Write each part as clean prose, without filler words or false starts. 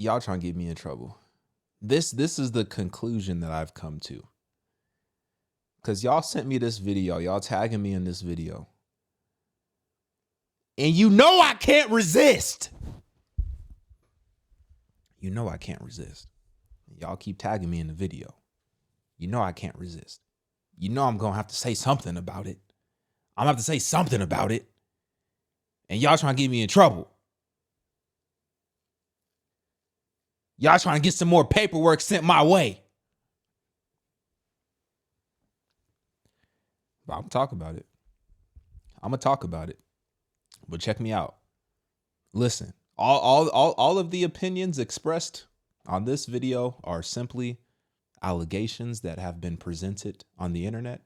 Y'all trying to get me in trouble. This is the conclusion that I've come to. Because y'all sent me this video. Y'all tagging me in this video. And you know I can't resist. You know I can't resist. Y'all keep tagging me in the video. You know I can't resist. You know I'm going to have to say something about it. I'm going to have to say something about it. And y'all trying to get me in trouble. Y'all trying to get some more paperwork sent my way. But I'm going to talk about it. I'm going to talk about it. But check me out. Listen, all of the opinions expressed on this video are simply allegations that have been presented on the internet.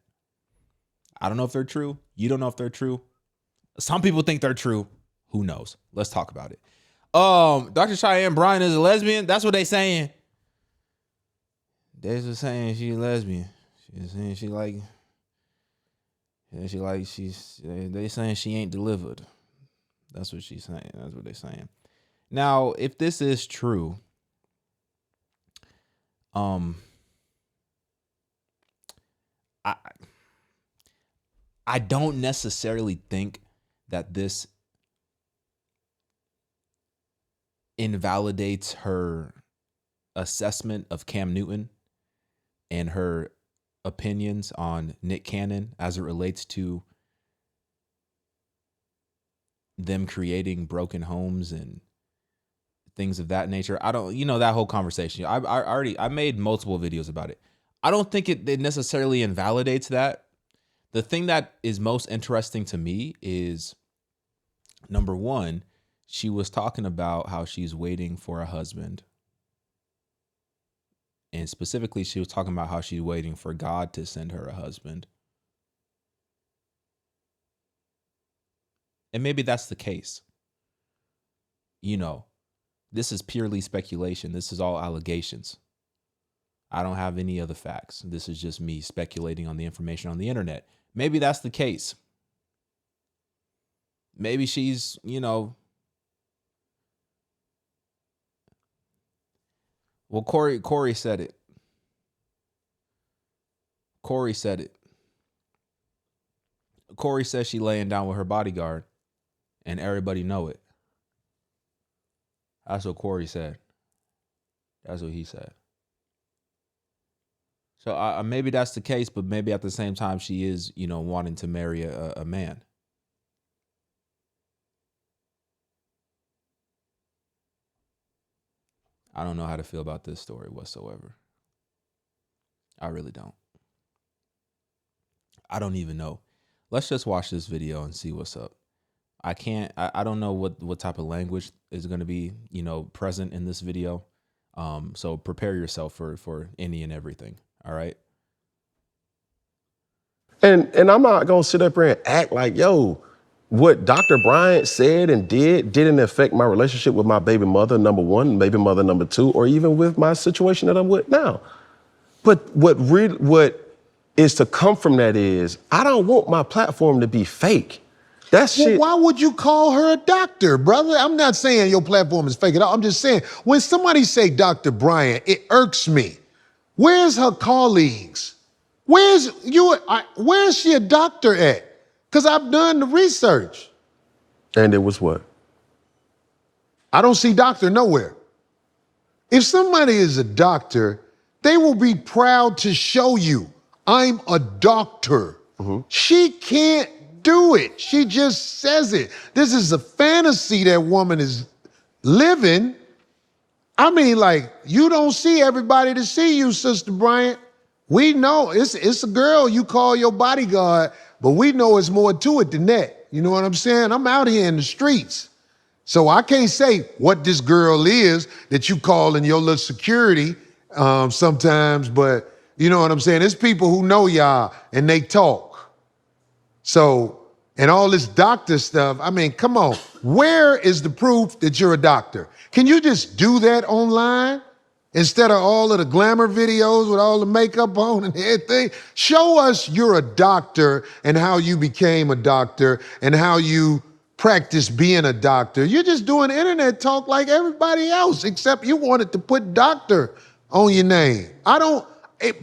I don't know if they're true. You don't know if they're true. Some people think they're true. Who knows? Let's talk about it. Dr. Cheyenne Bryant is a lesbian. That's what they saying. They're just saying she's a lesbian. She's saying they saying she ain't delivered. That's what she's saying. That's what they're saying. Now, if this is true, I don't necessarily think that this invalidates her assessment of Cam Newton and her opinions on Nick Cannon as it relates to them creating broken homes and things of that nature. I don't, that whole conversation. I made multiple videos about it. I don't think it necessarily invalidates that. The thing that is most interesting to me is, number one, she was talking about how she's waiting for a husband. And specifically, she was talking about how she's waiting for God to send her a husband. And maybe that's the case. This is purely speculation. This is all allegations. I don't have any other facts. This is just me speculating on the information on the internet. Maybe that's the case. Maybe she's, well, Corey said it. Corey said it. Corey says she laying down with her bodyguard and everybody know it. That's what Corey said. That's what he said. So maybe that's the case, but maybe at the same time she is, wanting to marry a man. I don't know how to feel about this story whatsoever. I really don't. I don't even know. Let's just watch this video and see what's up. I don't know what type of language is going to be, present in this video. So prepare yourself for any and everything. All right. And I'm not going to sit up here and act like, what Dr. Bryant said and didn't affect my relationship with my baby mother, number one, baby mother, number two, or even with my situation that I'm with now. But what is to come from that is, I don't want my platform to be fake. That's shit. Why would you call her a doctor, brother? I'm not saying your platform is fake at all. I'm just saying, when somebody say Dr. Bryant, it irks me. Where's her colleagues? Where's she a doctor at? Because I've done the research. And it was what? I don't see doctor nowhere. If somebody is a doctor, they will be proud to show you, I'm a doctor. Mm-hmm. She can't do it. She just says it. This is a fantasy that woman is living. I mean, you don't see everybody to see you, Sister Bryant. We know it's a girl you call your bodyguard, but we know it's more to it than that. You know what I'm saying? I'm out here in the streets. So I can't say what this girl is that you call in your little security sometimes, but you know what I'm saying? There's people who know y'all and they talk. So, and all this doctor stuff, I mean, come on. Where is the proof that you're a doctor? Can you just do that online instead of all of the glamour videos with all the makeup on and everything? Show us you're a doctor and how you became a doctor and how you practice being a doctor. You're just doing internet talk like everybody else, except you wanted to put doctor on your name.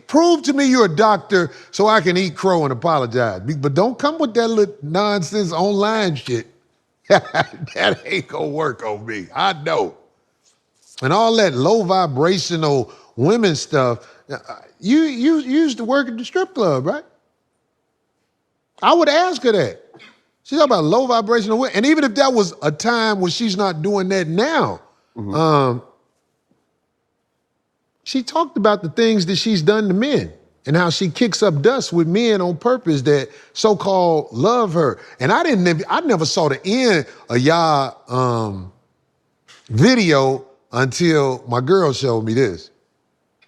Prove to me you're a doctor so I can eat crow and apologize. But don't come with that little nonsense online shit. That ain't gonna work on me, I know. And all that low vibrational women stuff, you used to work at the strip club, right? I would ask her that. She's talking about low vibrational women. And even if that was a time when she's not doing that now, she talked about the things that she's done to men and how she kicks up dust with men on purpose that so-called love her. And I never saw the end of y'all video until my girl showed me this.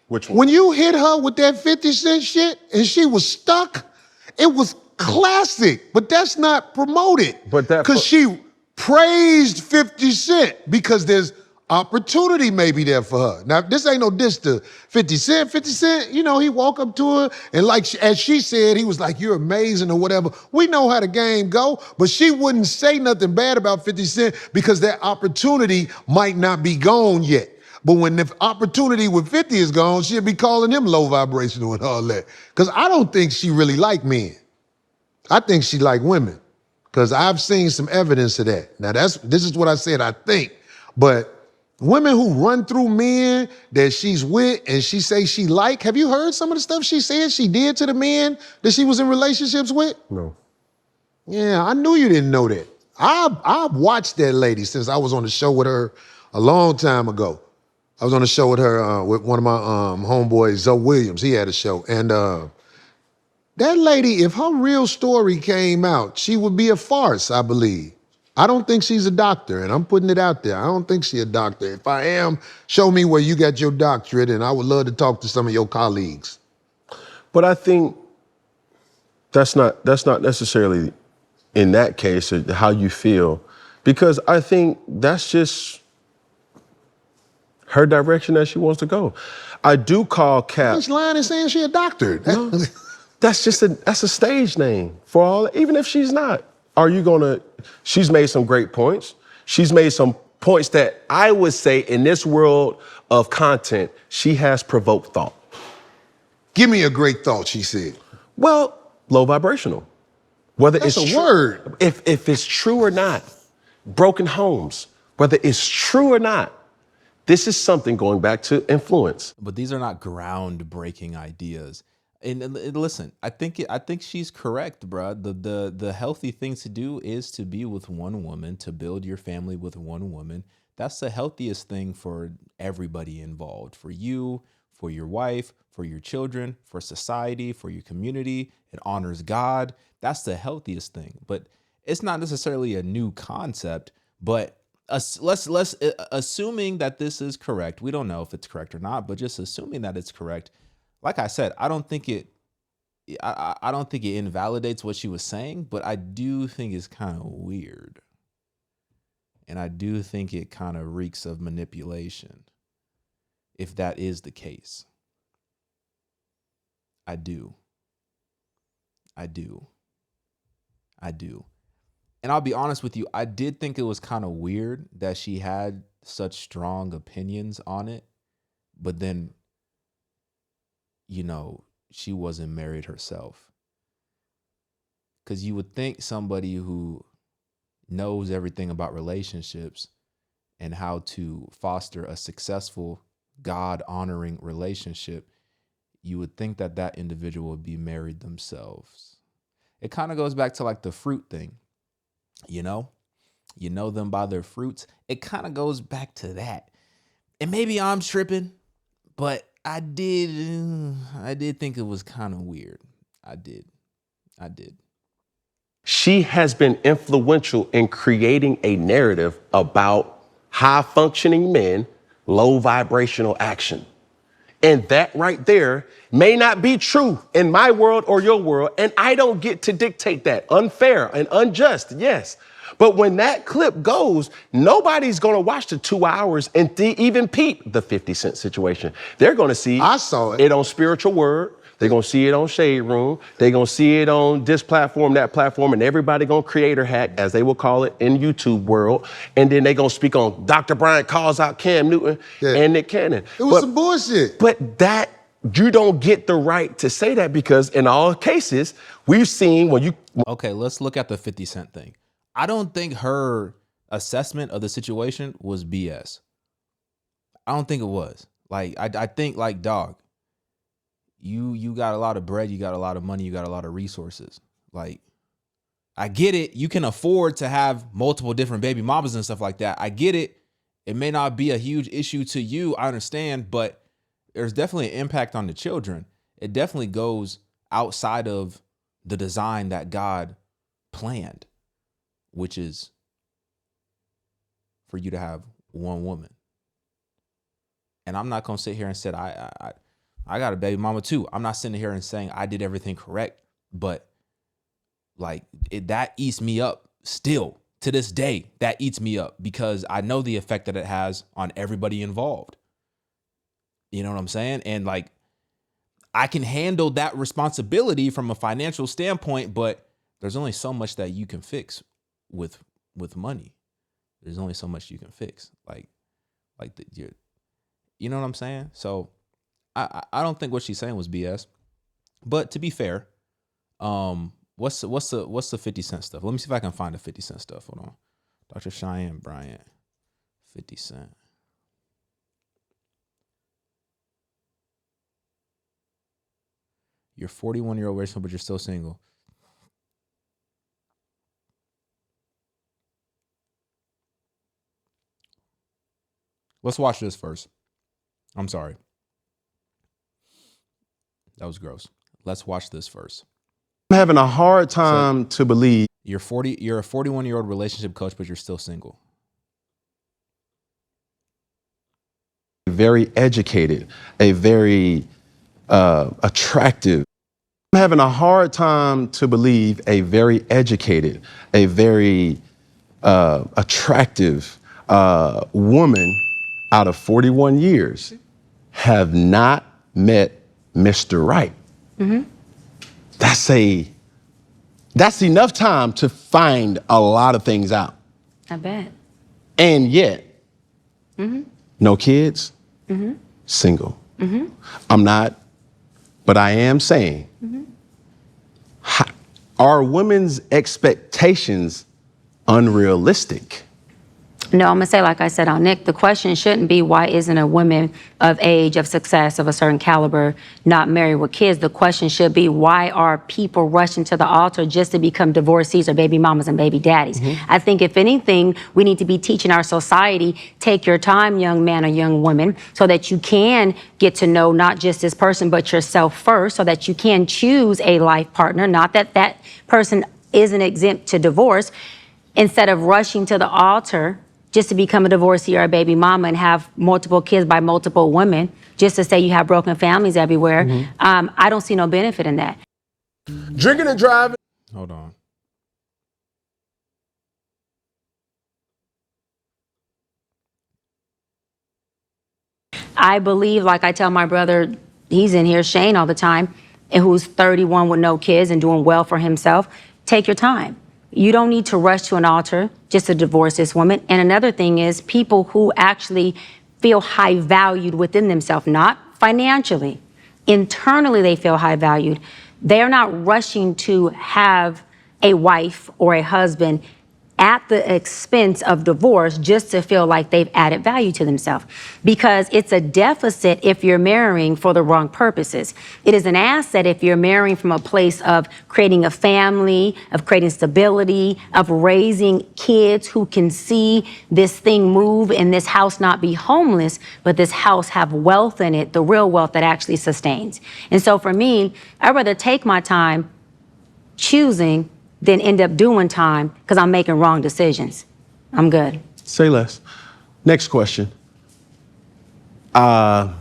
Which one? When you hit her with that 50 Cent shit and she was stuck, it was classic, but that's not promoted. But that because she praised 50 Cent because there's opportunity maybe there for her. Now, this ain't no diss to 50 Cent. 50 Cent, you know, he walk up to her and as she said, he was like, you're amazing or whatever. We know how the game go, but she wouldn't say nothing bad about 50 Cent because that opportunity might not be gone yet. But when the opportunity with 50 is gone, she'll be calling him low vibrational and all that. Because I don't think she really like men. I think she like women. Because I've seen some evidence of that. Now, this is what I said, I think. But women who run through men that she's with and she say she like, have you heard some of the stuff she said she did to the men that she was in relationships with? No. Yeah, I knew you didn't know that. I've watched that lady since I was on the show with her a long time ago. I was on the show with her, with one of my homeboys, Zoe Williams. He had a show. And that lady, if her real story came out, she would be a farce, I believe. I don't think she's a doctor, and I'm putting it out there. I don't think she's a doctor. If I am, show me where you got your doctorate, and I would love to talk to some of your colleagues. But I think that's not necessarily in that case how you feel, because I think that's just her direction that she wants to go. I do call Cap. She's lying and saying she's a doctor. No, that's a stage name for all, even if she's not. She's made some great points. She's made some points that I would say in this world of content, she has provoked thought. Give me a great thought, she said. Well, low vibrational. Whether That's it's a word. If it's true or not, broken homes, whether it's true or not, this is something going back to influence. But these are not groundbreaking ideas. And listen, I think she's correct, bro. The healthy thing to do is to be with one woman, to build your family with one woman. That's the healthiest thing for everybody involved, for you, for your wife, for your children, for society, for your community. It honors God. That's the healthiest thing. But it's not necessarily a new concept, but let's assuming that this is correct. We don't know if it's correct or not, but just assuming that it's correct. Like I said, I don't think it invalidates what she was saying, but I do think it's kind of weird. And I do think it kind of reeks of manipulation, if that is the case. I do. And I'll be honest with you, I did think it was kind of weird that she had such strong opinions on it, but then, you know, she wasn't married herself. Because you would think somebody who knows everything about relationships and how to foster a successful, God-honoring relationship, you would think that that individual would be married themselves. It kind of goes back to like the fruit thing. You know them by their fruits. It kind of goes back to that. And maybe I'm tripping, but I did think it was kind of weird. I did. She has been influential in creating a narrative about high-functioning men, low vibrational action. And that right there may not be true in my world or your world, and I don't get to dictate that. Unfair and unjust, yes. But when that clip goes, nobody's going to watch the 2 hours and even peep the 50 Cent situation. They're going to see I saw it on Spiritual Word. They're going to see it on Shade Room. They're going to see it on this platform, that platform, and everybody going to creator hack, as they will call it in YouTube world. And then they're going to speak on Dr. Bryant calls out Cam Newton and Nick Cannon. It was some bullshit. But that, you don't get the right to say that, because in all cases, we've seen when you... Okay, let's look at the 50 Cent thing. I don't think her assessment of the situation was BS. I don't think it was. Like, I think, like, dog, you got a lot of bread, you got a lot of money, you got a lot of resources. Like, I get it. You can afford to have multiple different baby mamas and stuff like that. I get it. It may not be a huge issue to you. I understand, but there's definitely an impact on the children. It definitely goes outside of the design that God planned, which is for you to have one woman. And I'm not going to sit here and say I got a baby mama too. I'm not sitting here and saying I did everything correct, but like that eats me up still to this day. That eats me up because I know the effect that it has on everybody involved. You know what I'm saying? And like, I can handle that responsibility from a financial standpoint, but there's only so much that you can fix with money. There's only so much you can fix. You know what I'm saying? So I don't think what she's saying was BS. But to be fair, what's the 50 Cent stuff? Let me see if I can find the 50 Cent stuff. Hold on. Dr. Cheyenne, Bryant, 50 Cent. You're 41-year-old relationship, but you're still single. Let's watch this first. I'm sorry. That was gross. Let's watch this first. I'm having a hard time to believe. You're a 41-year-old relationship coach, but you're still single. Very educated, a very attractive. I'm having a hard time to believe a very educated, a very attractive woman out of 41 years have not met Mr. Right. Mm-hmm. That's enough time to find a lot of things out. I bet. And yet, no kids, single. I'm not, but I am saying, are women's expectations unrealistic? No, I'm gonna say, like I said on Nick, the question shouldn't be why isn't a woman of age, of success, of a certain caliber not married with kids? The question should be, why are people rushing to the altar just to become divorcees or baby mamas and baby daddies? I think if anything, we need to be teaching our society, take your time, young man or young woman, so that you can get to know not just this person, but yourself first, so that you can choose a life partner, not that that person isn't exempt to divorce, instead of rushing to the altar just to become a divorcee or a baby mama and have multiple kids by multiple women, just to say you have broken families everywhere. I don't see no benefit in that. Drinking and driving. Hold on. I believe, like I tell my brother, he's in here, Shane, all the time, and who's 31 with no kids and doing well for himself, take your time. You don't need to rush to an altar just to divorce this woman. And another thing is people who actually feel high valued within themselves, not financially, internally they feel high valued. They're not rushing to have a wife or a husband at the expense of divorce just to feel like they've added value to themselves. Because it's a deficit if you're marrying for the wrong purposes. It is an asset if you're marrying from a place of creating a family, of creating stability, of raising kids who can see this thing move and this house not be homeless, but this house have wealth in it, the real wealth that actually sustains. And so for me, I'd rather take my time choosing than end up doing time because I'm making wrong decisions. I'm good. Say less. Next question. How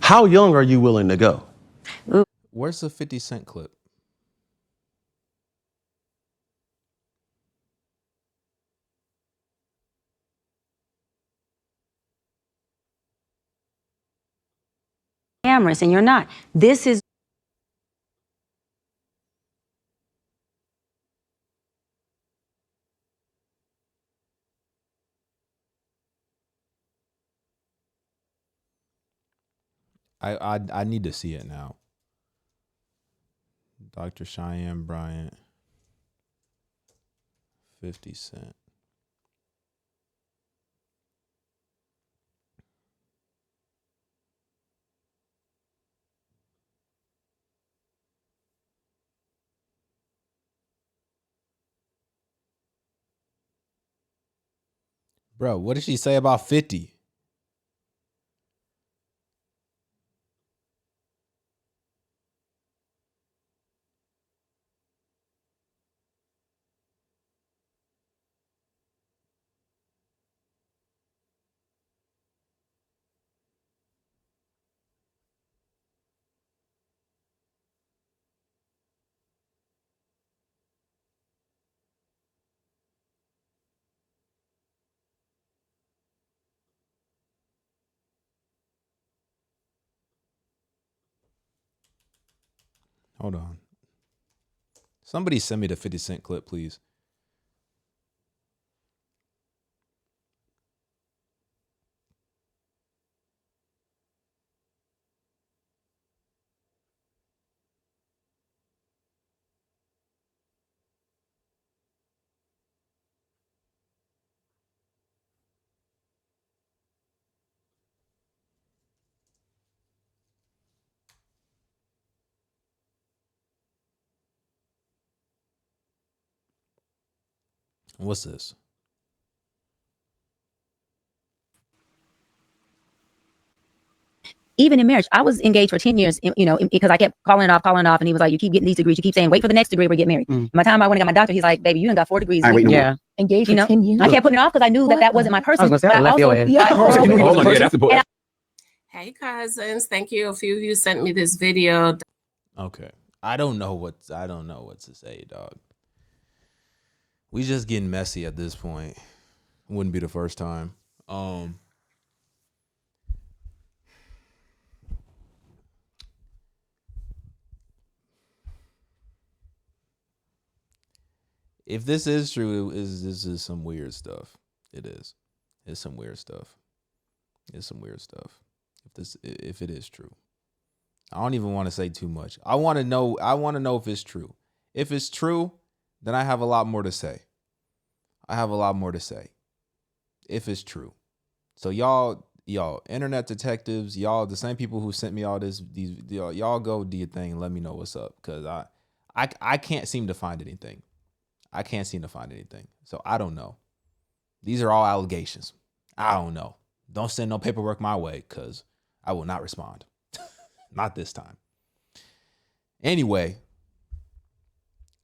young are you willing to go? Where's the 50 Cent clip? glamorous, and you're not. This is I need to see it now. Dr. Cheyenne Bryant, 50 Cent. Bro, what did she say about 50? Hold on. Somebody send me the 50 Cent clip, please. What's this? Even in marriage, I was engaged for 10 years, because I kept calling it off. And he was like, you keep getting these degrees. You keep saying, wait for the next degree, we get married. By the time I went and got my doctor, he's like, baby, you done got 4 degrees. Yeah. Engaged for 10 years. I kept putting it off because I knew that wasn't my person. I was gonna say, I left your ass. Yeah. Hey cousins, thank you. A few of you sent me this video. Okay. I don't know what to say, dog. We just getting messy at this point. Wouldn't be the first time. If this is true, this is some weird stuff. It is. It's some weird stuff. It's some weird stuff. If it is true. I don't even want to say too much. I want to know if it's true. If it's true, then I have a lot more to say. If it's true. So y'all internet detectives, y'all the same people who sent me all this, y'all go do your thing and let me know what's up, cuz I can't seem to find anything. So I don't know. These are all allegations. I don't know. Don't send no paperwork my way, cuz I will not respond. Not this time. Anyway,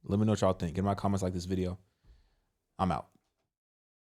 let me know what y'all think. Get in my comments, like this video. I'm out.